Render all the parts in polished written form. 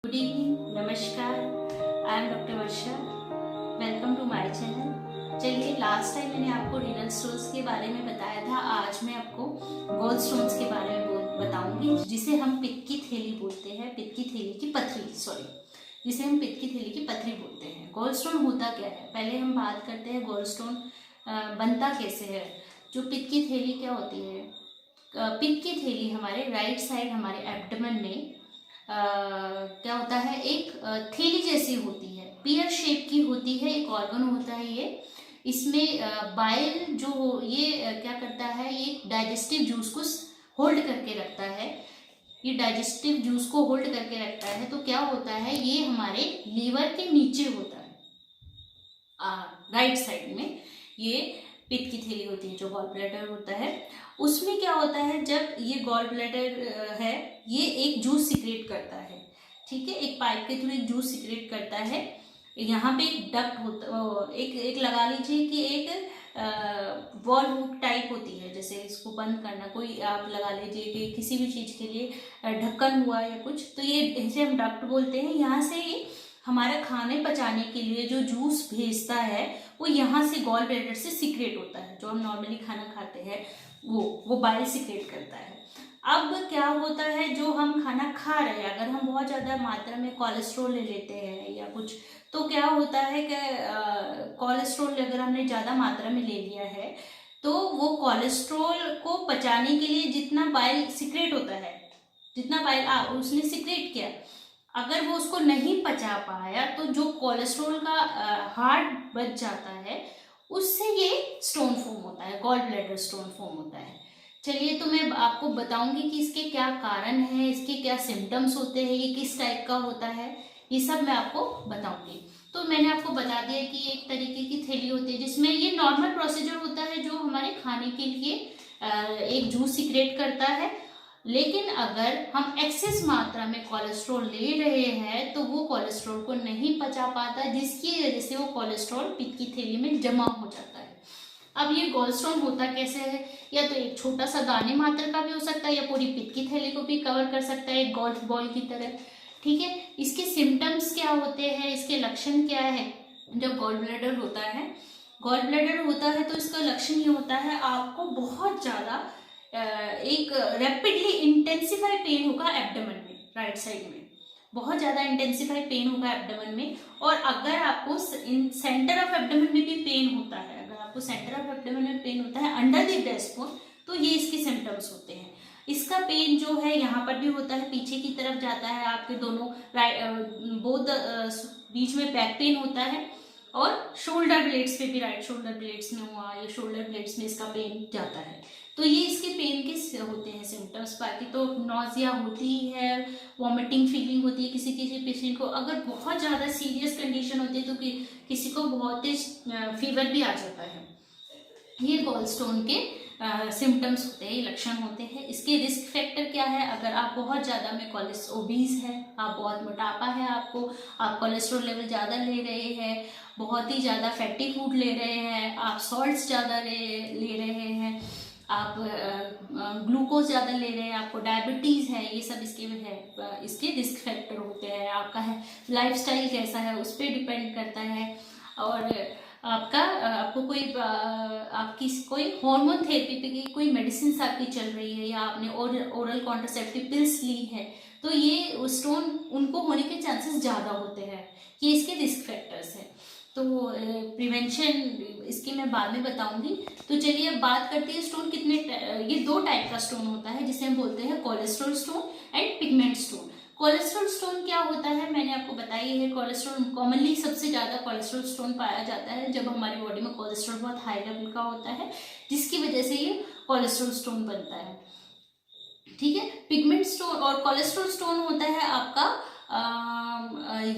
Good evening, नमस्कार। I am doctor Varsha. Welcome to my channel. चलिए, last time मैंने आपको रीनल स्टोन्स के बारे में बताया था। आज मैं आपको गॉल स्टोन्स के बारे में बताऊंगी, जिसे हम पित्त की थैली बोलते हैं। पित्त की थैली की पथरी, सॉरी, जिसे हम पित्त की थैली की पथरी बोलते हैं। गॉल स्टोन होता क्या है, पहले हम बात करते हैं गॉल स्टोन बनता कैसे है। जो पित्त की थैली क्या होती है, पित्त की थैली हमारे राइट साइड, हमारे एब्डोमेन में क्या होता है, एक थैली जैसी होती है, पियर शेप की होती है। एक ऑर्गन होता है ये। इसमें बाइल जो ये क्या करता है, ये डाइजेस्टिव जूस को होल्ड करके रखता है। ये डाइजेस्टिव जूस को होल्ड करके रखता है। तो क्या होता है, ये हमारे लीवर के नीचे होता है, राइट साइड में। ये पित्त की थैली होती है, जो गॉल ब्लैडर होता है। उसमें क्या होता है, जब ये गॉल ब्लैडर है, ये एक जूस सिक्रेट करता है। ठीक है, एक पाइप के थ्रू एक जूस सिक्रेट करता है। यहाँ पे एक डक्ट होता, एक लगा लीजिए कि एक वॉल हुक टाइप होती है। जैसे इसको बंद करना, कोई आप लगा लीजिए कि किसी भी चीज़ के लिए ढक्कन हुआ या कुछ, तो ये इसे हम डक्ट बोलते हैं। यहाँ से ये हमारा खाने पचाने के लिए जो जूस भेजता है, वो यहाँ से गॉल ब्लैडर से सीक्रेट होता है। जो हम नॉर्मली खाना खाते हैं, वो बाइल सीक्रेट करता है। अब क्या होता है, जो हम खाना खा रहे हैं, अगर हम बहुत ज़्यादा मात्रा में कोलेस्ट्रॉल ले लेते हैं या कुछ, तो क्या होता है कि कोलेस्ट्रॉल अगर हमने ज़्यादा मात्रा में ले लिया है, तो वो कोलेस्ट्रॉल को पचाने के लिए जितना बाइल सीक्रेट होता है, जितना बाइल उसने सीक्रेट किया, अगर वो उसको नहीं पचा पाया, तो जो कोलेस्ट्रॉल का हार्ट बच जाता है, उससे ये स्टोन फॉर्म होता है, गॉल ब्लैडर स्टोन फॉर्म होता है। चलिए, तो मैं आपको बताऊंगी कि इसके क्या कारण है, इसके क्या सिम्टम्स होते हैं, ये किस टाइप का होता है, ये सब मैं आपको बताऊंगी। तो मैंने आपको बता दिया कि एक तरीके की थैली होती है, जिसमें ये नॉर्मल प्रोसीजर होता है, जो हमारे खाने के लिए एक जूस सीक्रेट करता है। लेकिन अगर हम एक्सेस मात्रा में कोलेस्ट्रॉल ले रहे हैं, तो वो कोलेस्ट्रॉल को नहीं पचा पाता, जिसकी वजह से वो कोलेस्ट्रॉल पित्त की थैली में जमा हो जाता है। अब ये गॉल स्टोन होता कैसे है, या तो एक छोटा सा दाने मात्र का भी हो सकता है, या पूरी पित्त की थैली को भी कवर कर सकता है, एक गोल्फ बॉल की तरह। ठीक है, इसके सिम्टम्स क्या होते हैं, इसके लक्षण क्या है। जब गॉल ब्लैडर होता है, गॉल ब्लैडर होता है, तो इसका लक्षण ये होता है, आपको बहुत ज़्यादा एक रैपिडली इंटेंसिफाई पेन होगा एब्डोमेन में, राइट साइड में बहुत ज़्यादा इंटेंसिफाई पेन होगा एब्डोमेन में। और अगर आपको सेंटर ऑफ एब्डोमेन में भी पेन होता है, अगर आपको सेंटर ऑफ एब्डोमेन में पेन होता है अंडर द ब्रेस्ट बोन, तो ये इसके सिम्टम्स होते हैं। इसका पेन जो है यहाँ पर भी होता है, पीछे की तरफ जाता है, आपके दोनों बोथ बीच में बैक पेन होता है। और शोल्डर ब्लेड्स पे भी, राइट शोल्डर ब्लेड्स में हुआ या शोल्डर ब्लेड्स में इसका पेन जाता है। तो ये इसके पेन के होते हैं सिम्टम्स। बाकी तो नॉजिया होती है, वॉमिटिंग फीलिंग होती है किसी किसी पेशेंट को। अगर बहुत ज़्यादा सीरियस कंडीशन होती है, तो किसी को बहुत तेज फीवर भी आ जाता है। ये गॉल स्टोन के सिम्टम्स होते हैं, लक्षण होते हैं। इसके रिस्क फैक्टर क्या है, अगर आप बहुत ज़्यादा में ओबीज है, आप बहुत मोटापा है आपको, आप कोलेस्ट्रॉल लेवल ज़्यादा ले रहे हैं, बहुत ही ज़्यादा फैटी फूड ले रहे हैं, आप सॉल्ट्स ज़्यादा ले रहे हैं, आप ग्लूकोज ज़्यादा ले रहे हैं, आपको डायबिटीज़ है, ये सब इसके रिस्क फैक्टर होते हैं। आपका है लाइफस्टाइल कैसा है, उस पर डिपेंड करता है। और आपको आपकी कोई हार्मोन थेरेपी पे की कोई मेडिसिन आपकी चल रही है, या आपने ओरल कॉन्ट्रासेप्टिव पिल्स ली है, तो ये स्टोन उनको होने के चांसेस ज़्यादा होते हैं। ये इसके रिस्क फैक्टर्स हैं। तो प्रिवेंशन इसकी मैं बाद में बताऊंगी। तो चलिए, अब बात करते हैं स्टोन कितने ये दो टाइप का स्टोन होता है, जिसे हम बोलते हैं cholesterol stone and pigment stone. Cholesterol stone क्या होता है, मैंने आपको बताया है। कोलेस्ट्रॉल कॉमनली सबसे ज़्यादा कोलेस्ट्रॉल स्टोन पाया जाता है जब हमारी बॉडी में कोलेस्ट्रॉल बहुत हाई लेवल का होता है, जिसकी वजह से ये कोलेस्ट्रॉल स्टोन बनता है। ठीक है, पिगमेंट स्टोन और कोलेस्ट्रॉल स्टोन होता है आपका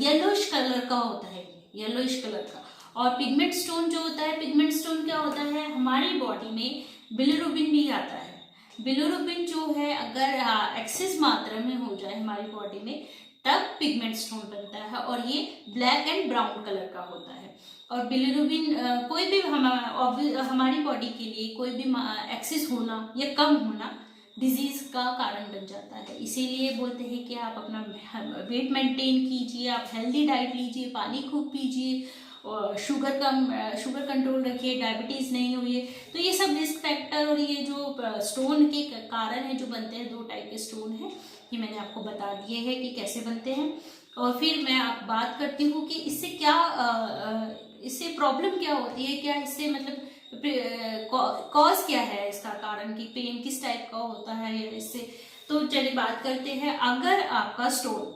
येलोइश कलर का होता है, येलोइश कलर का। और पिगमेंट स्टोन जो होता है, पिगमेंट स्टोन क्या होता है, हमारी बॉडी में बिलिरुबिन भी आता है। बिलिरुबिन जो है, अगर एक्सेस मात्रा में हो जाए हमारी बॉडी में, तब पिगमेंट स्टोन बनता है, और ये ब्लैक एंड ब्राउन कलर का होता है। और बिलिरुबिन कोई भी हमारी बॉडी के लिए कोई भी एक्सेस होना या कम होना डिजीज़ का कारण बन जाता है। इसीलिए बोलते हैं कि आप अपना वेट मेंटेन कीजिए, आप हेल्दी डाइट लीजिए, पानी खूब पीजिए और शुगर कंट्रोल रखिए, डायबिटीज़ नहीं हुई है। तो ये सब रिस्क फैक्टर और ये जो स्टोन के कारण है जो बनते हैं, 2 टाइप के स्टोन हैं, ये मैंने आपको बता दिए हैं कि कैसे बनते हैं। और फिर मैं आप बात करती हूँ कि इससे क्या इससे प्रॉब्लम क्या होती है, क्या इससे मतलब कॉज क्या है, इसका कारण कि पेन किस टाइप का होता है इससे। तो चलिए बात करते हैं। अगर आपका स्टोन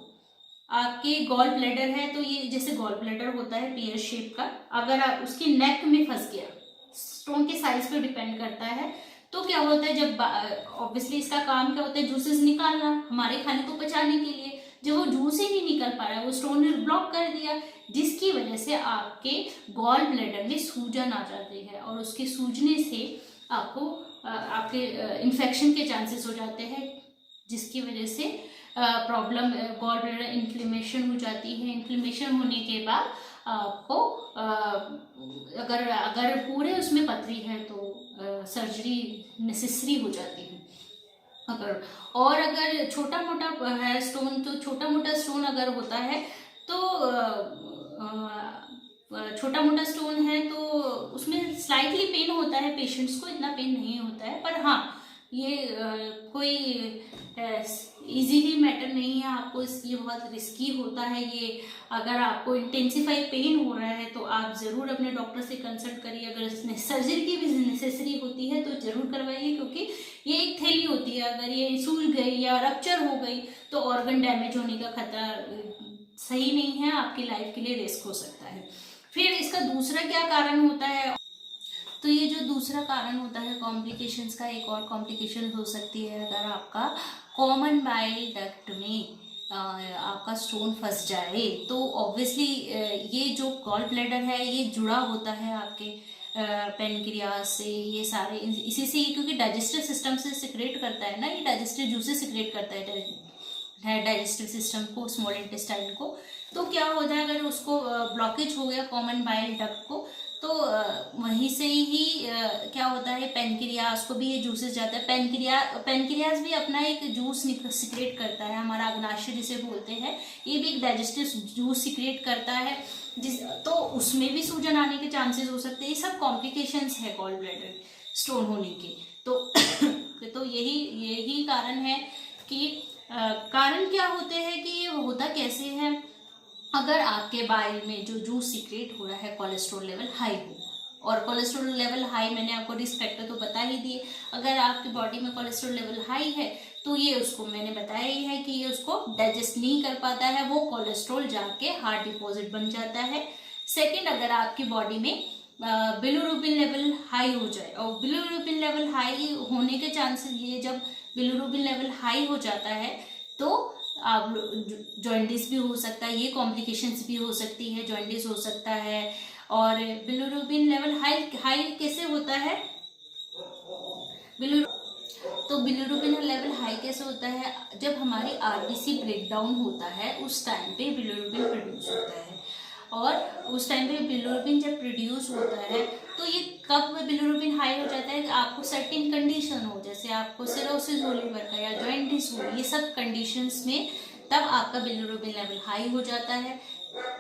आपके गॉल ब्लैडर है, तो ये जैसे गॉल ब्लैडर होता है पेयर शेप का, अगर आप उसके नेक में फंस गया, स्टोन के साइज पे डिपेंड करता है, तो क्या होता है, जब ऑब्वियसली इसका काम क्या होता है, जूसेस निकालना हमारे खाने को पचाने के लिए। जब वो जूस ही नहीं निकल पा रहा है, वो स्टोन ने ब्लॉक कर दिया, जिसकी वजह से आपके गॉल ब्लैडर में सूजन आ जाती है और उसके सूजने से आपको आपके इन्फेक्शन के चांसेस हो जाते हैं, जिसकी वजह से प्रॉब्लम गॉल ब्लैडर इन्फ्लेमेशन हो जाती है। इन्फ्लेमेशन होने के बाद आपको अगर पूरे उसमें पथरी है तो सर्जरी नेसेसरी हो जाती है। अगर छोटा मोटा है स्टोन, तो छोटा मोटा स्टोन अगर होता है तो छोटा मोटा स्टोन है तो उसमें स्लाइटली पेन होता है, पेशेंट्स को इतना पेन नहीं होता है, पर हाँ ये कोई इजीली मैटर नहीं है आपको, ये बहुत रिस्की होता है ये। अगर आपको इंटेंसिफाई पेन हो रहा है तो आप ज़रूर अपने डॉक्टर से कंसल्ट करिए। अगर इसमें सर्जरी की भी नेसेसरी होती है तो ज़रूर करवाइए, क्योंकि ये एक थैली होती है, अगर ये सूज गई या रप्चर हो गई तो ऑर्गन डैमेज होने का खतरा सही नहीं है, आपकी लाइफ के लिए रिस्क हो सकता है। फिर इसका दूसरा क्या कारण होता है, तो ये जो दूसरा कारण होता है कॉम्प्लिकेशंस का, एक और कॉम्प्लिकेशन हो सकती है अगर आपका कॉमन बाइल डक्ट में आपका स्टोन फंस जाए, तो ऑब्वियसली ये जो गॉल ब्लैडर है ये जुड़ा होता है आपके पेनक्रियास से, ये सारे इसी से, क्योंकि डाइजेस्टिव सिस्टम से सिक्रेट करता है ना, ये डाइजेस्टिव जूसेस सिक्रेट करता है डाइजेस्टिव सिस्टम को, स्मॉल इंटेस्टाइन को। तो क्या होता है, अगर उसको ब्लॉकेज हो गया कॉमन बाइल डक्ट को, तो वहीं से ही क्या होता है, पेनक्रियास को भी ये जूसेस जाता है। पेनक्रियास भी अपना एक जूस सिक्रेट करता है, हमारा अग्नाशय जिसे बोलते हैं, ये भी एक डाइजेस्टिव जूस सिक्रेट करता है, तो उसमें भी सूजन आने के चांसेस हो सकते हैं। ये सब कॉम्प्लिकेशंस है गॉल ब्लैडर स्टोन होने के। तो यही कारण है कि कारण क्या होते हैं कि ये होता कैसे है। अगर आपके बाइल में जो जूस सीक्रेट हो रहा है कोलेस्ट्रॉल लेवल हाई हो, और कोलेस्ट्रॉल लेवल हाई मैंने आपको रिस्क फैक्टर तो बता ही दिए। अगर आपकी बॉडी में कोलेस्ट्रॉल लेवल हाई है तो ये उसको मैंने बताया ही है कि ये उसको डाइजेस्ट नहीं कर पाता है, वो कोलेस्ट्रॉल जाके हार्ट डिपॉजिट बन जाता है। सेकेंड, अगर आपकी बॉडी में बिलिरुबिन लेवल हाई हो जाए, और बिलिरुबिन लेवल हाई होने के चांसेस, ये जब बिलिरुबिन लेवल हाई हो जाता है तो आप जॉइंटिस भी हो सकता है, ये कॉम्प्लिकेशंस भी हो सकती है, जॉइंटिस हो सकता है। और बिलिरुबिन लेवल हाई कैसे होता है, बिलिरुबिन लेवल हाई कैसे होता है, जब हमारी आरबीसी ब्रेकडाउन होता है उस टाइम पे बिलिरुबिन प्रोड्यूस होता है, और उस टाइम पे बिलिरुबिन जब प्रोड्यूस होता है तो ये कब बिलिरुबिन हाई हो जाता है, आपको सर्टेन कंडीशन हो, जैसे आपको सिरोसिस हो लीवर का या जॉइंटिस हो, ये सब कंडीशंस में तब आपका बिलिरुबिन लेवल हाई हो जाता है।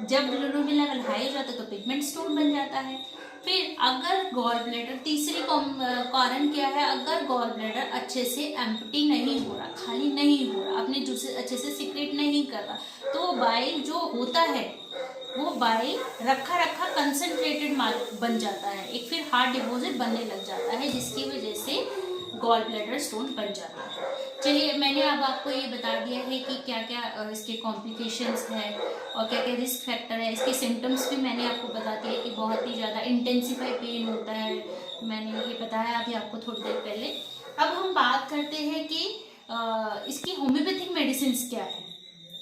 जब बिलिरुबिन लेवल हाई हो जाता है तो पिगमेंट स्टोन बन जाता है। फिर अगर गॉल ब्लैडर, तीसरी कारण क्या है, अगर गॉल ब्लैडर अच्छे से एम्प्टी नहीं हो रहा, खाली नहीं हो रहा, अपने जूसेस अच्छे से सीक्रेट नहीं कर रहा, तो बाइल जो होता है वो बाइल रखा कंसंट्रेटेड बन जाता है, एक फिर हार्ट डिपॉजिट बनने लग जाता है, जिसकी वजह से गॉल ब्लैडर स्टोन बन जाता है। चलिए, मैंने अब आपको ये बता दिया है कि क्या क्या इसके कॉम्प्लिकेशंस है और क्या क्या रिस्क फैक्टर है। इसके सिम्टम्स भी मैंने आपको बता दिया कि बहुत ही ज़्यादा इंटेंसिफाई पेन होता है, मैंने ये बताया अभी आपको थोड़ी देर पहले। अब हम बात करते हैं कि इसकी होम्योपैथिक मेडिसिन क्या है,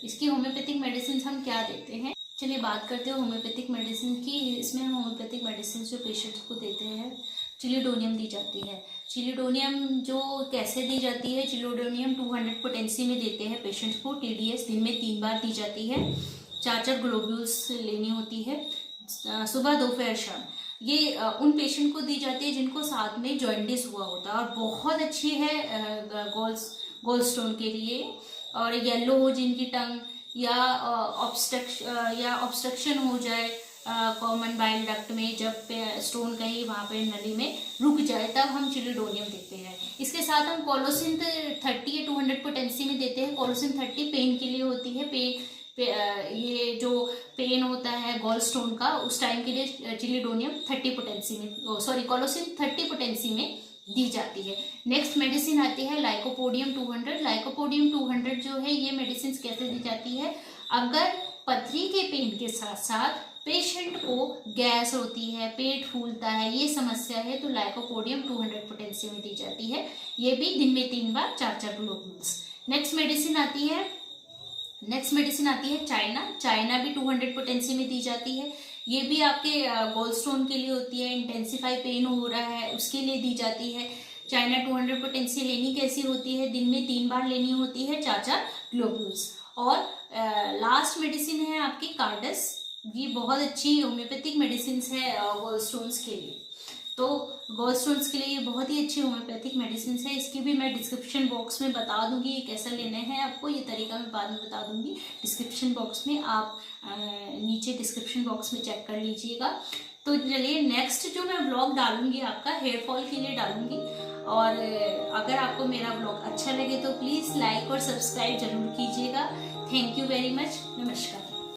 इसकी होम्योपैथिक मेडिसिन हम क्या देते हैं। चलिए बात करते हैं होम्योपैथिक मेडिसिन की। इसमें हम होम्योपैथिक मेडिसिन जो पेशेंट्स को देते हैं, चिलिडोनियम दी जाती है। चिलिडोनियम जो कैसे दी जाती है, चिलिडोनियम 200 पोटेंसी में देते हैं पेशेंट्स को, TDS दिन में 3 बार दी जाती है, 4 ग्लोब्यूल्स लेनी होती है, सुबह दोपहर शाम। ये उन पेशेंट को दी जाती है जिनको साथ में जॉइंटिस हुआ होता है, और बहुत अच्छी है गोल स्टोन के लिए। और येलो हो जिनकी टंग, या ऑब्स्ट्रक्शन हो जाए कॉमन बाइल डक्ट में, जब स्टोन कहीं वहाँ पे नली में रुक जाए, तब हम चिलिडोनियम देते हैं। इसके साथ हम कोलोसिन 30 या 200 पोटेंसी में देते हैं। कोलोसिन 30 पेन के लिए होती है। ये जो पेन होता है गॉल स्टोन का, उस टाइम के लिए चिलिडोनियम 30 पोटेंसी में, सॉरी कोलोसिन 30 पोटेंसी में दी जाती है। नेक्स्ट मेडिसिन आती है लाइकोपोडियम 200। लाइकोपोडियम 200 जो है, ये मेडिसिन कैसे दी जाती है? अगर पथरी के पेन के साथ साथ पेशेंट को गैस होती है, पेट फूलता है, ये समस्या है, तो लाइकोपोडियम 200 पोटेंसी में दी जाती है। ये भी दिन में 3 बार 4-4 ग्लोब्यूल्स। नेक्स्ट मेडिसिन आती है चाइना। चाइना भी 200 पोटेंसी में दी जाती है। ये भी आपके गोल स्टोन के लिए होती है। इंटेंसिफाई पेन हो रहा है उसके लिए दी जाती है। चाइना 200 पोटेंसी लेनी कैसी होती है? दिन में 3 बार लेनी होती है, 4-4 ग्लोब्यूल्स। और लास्ट मेडिसिन है आपकी कार्डस। ये बहुत अच्छी होम्योपैथिक मेडिसिन है गोल स्टोन्स के लिए। तो गोल स्टोन्स के लिए ये बहुत ही अच्छी होम्योपैथिक मेडिसिन है। इसकी भी मैं डिस्क्रिप्शन बॉक्स में बता दूंगी ये कैसा लेना है आपको। ये तरीका मैं बाद में बता दूंगी डिस्क्रिप्शन बॉक्स में। आप नीचे डिस्क्रिप्शन बॉक्स में चेक कर लीजिएगा। तो चलिए, नेक्स्ट जो मैं व्लॉग डालूंगी आपका हेयर फॉल के लिए डालूंगी। और अगर आपको मेरा व्लॉग अच्छा लगे तो प्लीज़ लाइक और सब्सक्राइब जरूर कीजिएगा। Thank you very much. नमस्कार।